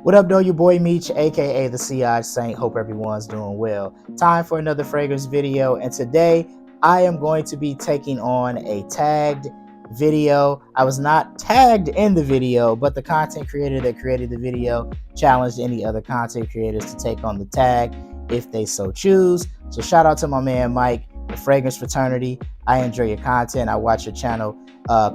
What up, though? Your boy Meech, aka the CI Saint. Hope everyone's doing well. Time for another fragrance video, and today I am going to be taking on a tagged video. I was not tagged in the video, but the content creator that created the video challenged any other content creators to take on the tag if they so choose. So shout out to my man Mike, the Fragrance Fraternity. I enjoy your content. I watch your channel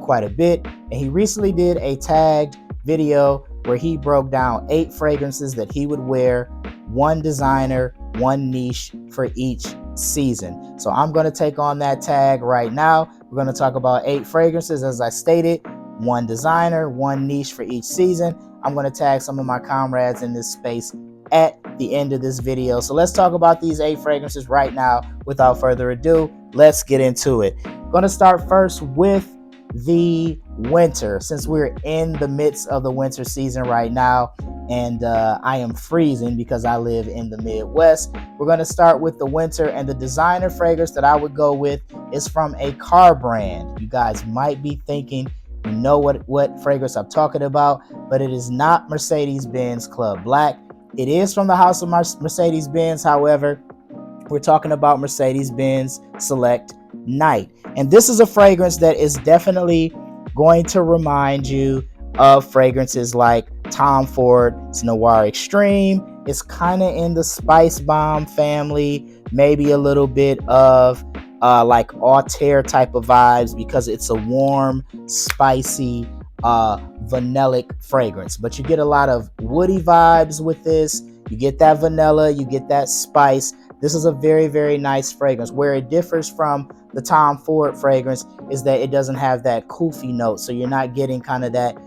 quite a bit, and he recently did a tagged video where he broke down 8 fragrances that he would wear, one designer, one niche for each season. So I'm going to take on that tag right now. We're going to talk about 8 fragrances, as I stated, one designer, one niche for each season. I'm going to tag some of my comrades in this space at the end of this video. So let's talk about these 8 fragrances right now. Without further ado, let's get into it. I'm going to start first with the winter, since we're in the midst of the winter season right now, and I am freezing because I live in the Midwest. We're going to start with the winter, and the designer fragrance that I would go with is from a car brand. You guys might be thinking you know what fragrance I'm talking about, but it is not Mercedes-Benz Club Black. It is from the house of Mercedes-Benz. However, we're talking about Mercedes-Benz Select Night. And this is a fragrance that is definitely going to remind you of fragrances like Tom Ford's Noir Extreme. It's kind of in the Spice Bomb family, maybe a little bit of like Altair type of vibes, because it's a warm, spicy, vanillic fragrance. But you get a lot of woody vibes with this. You get that vanilla, you get that spice. This is a very, very nice fragrance. Where it differs from the Tom Ford fragrance is that it doesn't have that kufi note. So you're not getting kind of that,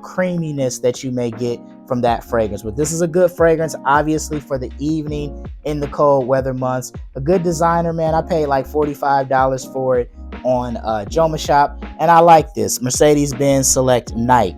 creaminess that you may get from that fragrance. But this is a good fragrance, obviously, for the evening in the cold weather months. A good designer, man. I paid like $45 for it on Joma Shop, and I like this Mercedes-Benz Select Night.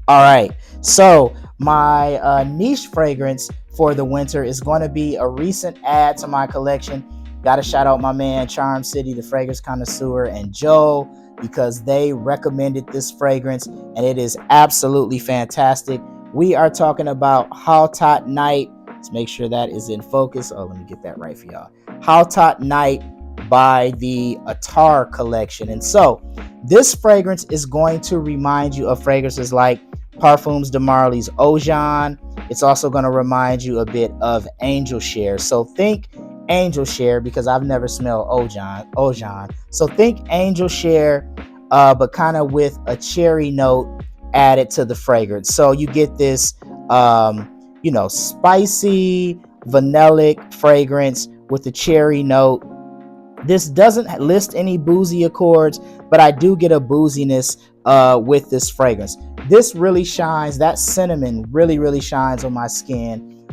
All right, so my niche fragrance for the winter is going to be a recent add to my collection. Got to shout out my man Charm City, the fragrance connoisseur, and Joe, because they recommended this fragrance and it is absolutely fantastic. We are talking about Hot Hot Night. Let's make sure that is in focus. Oh, let me get that right for y'all. Hot Hot Night by the Attar collection. And so this fragrance is going to remind you of fragrances like Parfums de Marly's Ojan. It's also going to remind you a bit of Angel Share. So think Angel Share, because I've never smelled Ojan. So think Angel Share, but kind of with a cherry note added to the fragrance. So you get this, spicy, vanillic fragrance with a cherry note. This doesn't list any boozy accords, but I do get a booziness with this fragrance. This really shines, that cinnamon really, really shines on my skin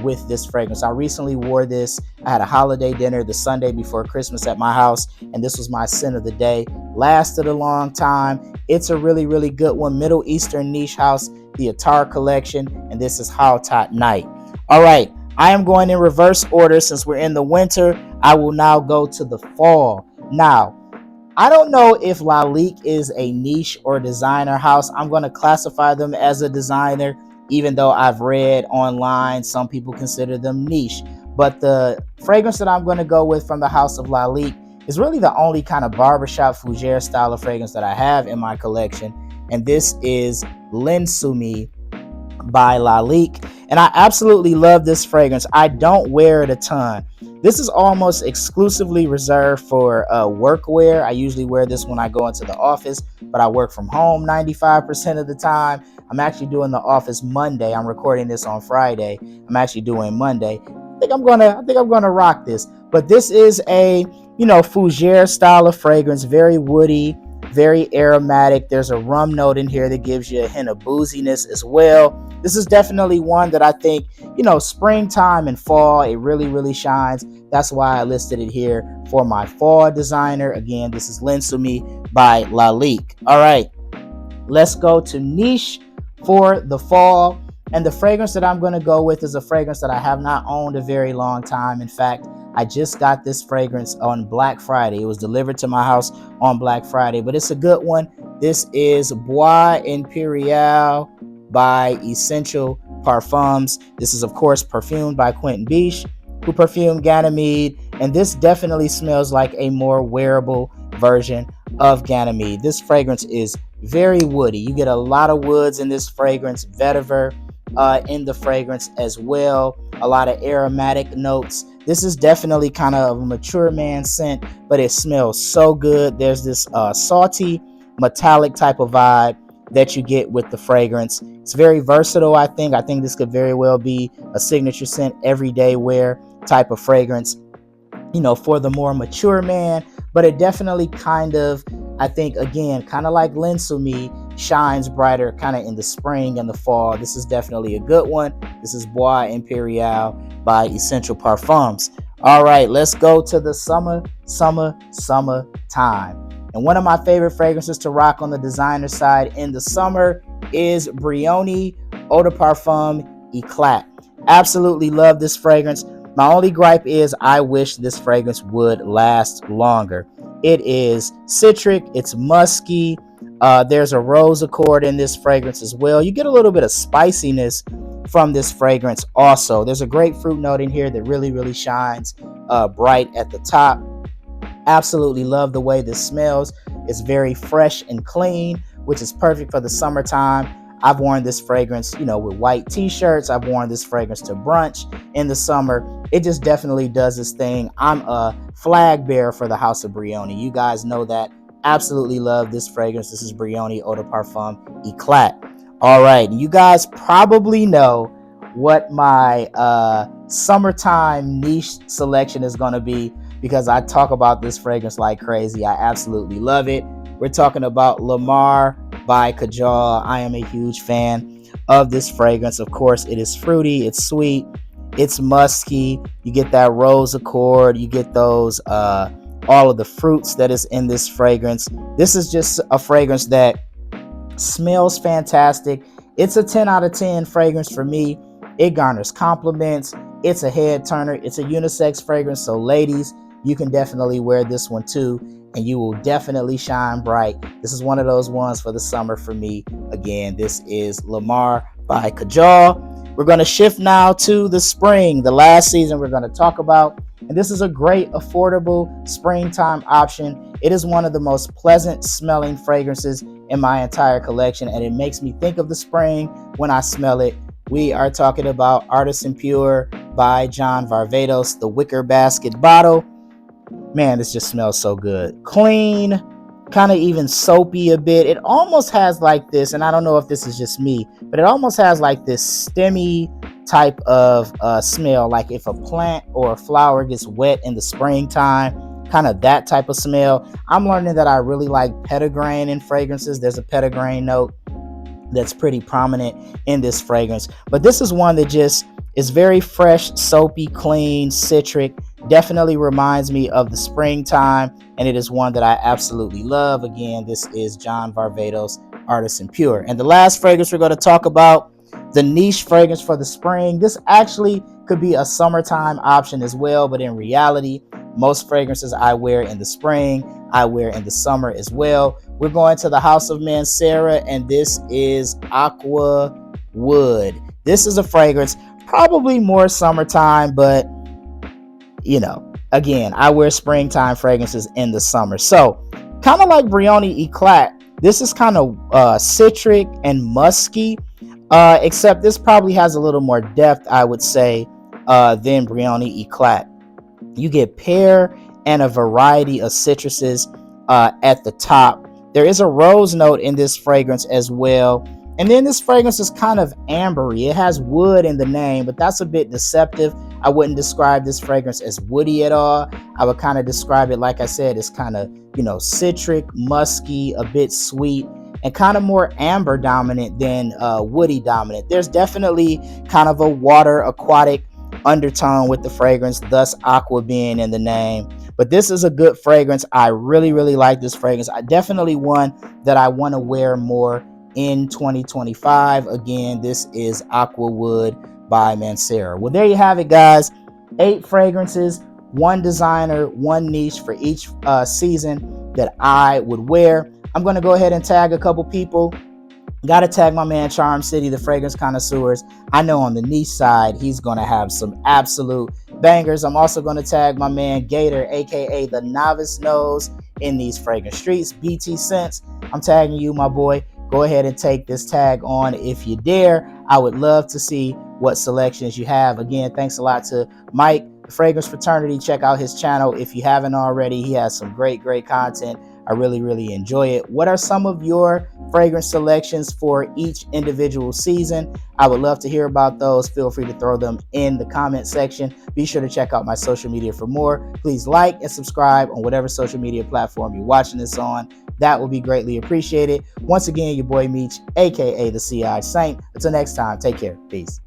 with this fragrance. I recently wore this. I had a holiday dinner the Sunday before Christmas at my house, and this was my scent of the day. Lasted a long time. It's a really, really good one. Middle Eastern niche house, the Attar collection, and this is Hot Hot Night. All right, I am going in reverse order. Since we're in the winter, I will now go to the fall. Now, I don't know if Lalique is a niche or designer house. I'm going to classify them as a designer, even though I've read online some people consider them niche. But the fragrance that I'm going to go with from the house of Lalique is really the only kind of barbershop fougere style of fragrance that I have in my collection. And this is Linsumi by Lalique. And I absolutely love this fragrance. I don't wear it a ton. This is almost exclusively reserved for work wear. I usually wear this when I go into the office, but I work from home 95% of the time. I'm actually doing the office Monday. I'm recording this on Friday. I'm actually doing Monday. I think I'm gonna rock this. But this is a fougere style of fragrance, very woody, very aromatic. There's a rum note in here that gives you a hint of booziness as well. This is definitely one that I think, springtime and fall, it really, really shines. That's why I listed it here for my fall designer. Again, this is Linsumi by Lalique. All right, let's go to niche for the fall. And the fragrance that I'm going to go with is a fragrance that I have not owned a very long time. In fact, I just got this fragrance on Black Friday. It was delivered to my house on Black Friday, but it's a good one. This is Bois Imperial by Essential Parfums. This is, of course, perfumed by Quentin Biche, who perfumed Ganymede, and this definitely smells like a more wearable version of Ganymede. This fragrance is very woody. You get a lot of woods in this fragrance, vetiver in the fragrance as well, a lot of aromatic notes. This is definitely kind of a mature man scent, but it smells so good. There's this salty, metallic type of vibe that you get with the fragrance. It's very versatile, I think. I think this could very well be a signature scent, everyday wear type of fragrance, you know, for the more mature man. But it definitely kind of, I think, again, kind of like Linsumi, shines brighter kind of in the spring and the fall. This is definitely a good one. This is Bois Imperial by Essential Parfums. All right, let's go to the summertime. And one of my favorite fragrances to rock on the designer side in the summer is Brioni Eau de Parfum Eclat. Absolutely love this fragrance. My only gripe is I wish this fragrance would last longer. It is citric, it's musky. There's a rose accord in this fragrance as well. You get a little bit of spiciness from this fragrance also. There's a grapefruit note in here that really shines bright at the top. Absolutely love the way this smells. It's very fresh and clean, which is perfect for the summertime. I've worn this fragrance, you know, with white t-shirts. I've worn this fragrance to brunch in the summer. It just definitely does this thing. I'm a flag bearer for the House of Brioni. You guys know that. Absolutely love this fragrance. This is Brioni Eau de Parfum Eclat. All right, you guys probably know what my summertime niche selection is going to be, because I talk about this fragrance like crazy. I absolutely love it. We're talking about Lamar by Kajal. I am a huge fan of this fragrance. Of course, it is fruity, it's sweet, it's musky. You get that rose accord, you get those all of the fruits that is in this fragrance. This is just a fragrance that smells fantastic. It's a 10 out of 10 fragrance for me. It garners compliments. It's a head turner. It's a unisex fragrance, so ladies, you can definitely wear this one too, and you will definitely shine bright. This is one of those ones for the summer for me. Again, this is Lamar by Kajal. We're going to shift now to the spring, the last season we're going to talk about. And this is a great, affordable springtime option. It is one of the most pleasant smelling fragrances in my entire collection, and it makes me think of the spring when I smell it. We are talking about Artisan Pure by John Varvatos, the wicker basket bottle. Man, this just smells so good. Clean, kind of even soapy a bit. It almost has like this, and I don't know if this is just me, but it almost has like this stemmy type of smell, like if a plant or a flower gets wet in the springtime, kind of that type of smell. I'm learning that I really like petitgrain in fragrances. There's a petitgrain note that's pretty prominent in this fragrance, but this is one that just is very fresh, soapy, clean, citric. Definitely reminds me of the springtime, and it is one that I absolutely love. Again, this is John Varvatos, Artisan Pure. And the last fragrance we're going to talk about, the niche fragrance for the spring. This actually could be a summertime option as well, but in reality, most fragrances I wear in the spring, I wear in the summer as well. We're going to the House of Mancera, and this is Aqua Wood. This is a fragrance probably more summertime, but you know, again, I wear springtime fragrances in the summer. So kind of like Brioni Eclat, this is kind of citric and musky, except this probably has a little more depth, I would say, than Brioni Eclat. You get pear and a variety of citruses at the top. There is a rose note in this fragrance as well. And then this fragrance is kind of ambery. It has wood in the name, but that's a bit deceptive. I wouldn't describe this fragrance as woody at all. I would kind of describe it, like I said, as kind of, you know, citric, musky, a bit sweet, and kind of more amber dominant than woody dominant. There's definitely kind of a water aquatic undertone with the fragrance, thus aqua being in the name. But this is a good fragrance. I really like this fragrance. I definitely one that I want to wear more in 2025. Again, this is Aqua Wood by Mancera. Well, there you have it, guys. 8 fragrances, 1 designer, 1 niche for each season that I would wear. I'm going to go ahead and tag a couple people Gotta tag my man Charm City, the fragrance connoisseurs. I know on the niche side, he's gonna have some absolute bangers. I'm also gonna tag my man Gator, aka the Novice Nose, in these fragrance streets. BT Sense, I'm tagging you, my boy. Go ahead and take this tag on if you dare. I would love to see what selections you have. Again, thanks a lot to Mike, the Fragrance Fraternity. Check out his channel if you haven't already. He has some great content. I really enjoy it. What are some of your fragrance selections for each individual season? I would love to hear about those. Feel free to throw them in the comment section. Be sure to check out my social media for more. Please like and subscribe on whatever social media platform you're watching this on. That will be greatly appreciated. Once again, your boy Meech, aka the CI Saint. Until next time, take care. Peace.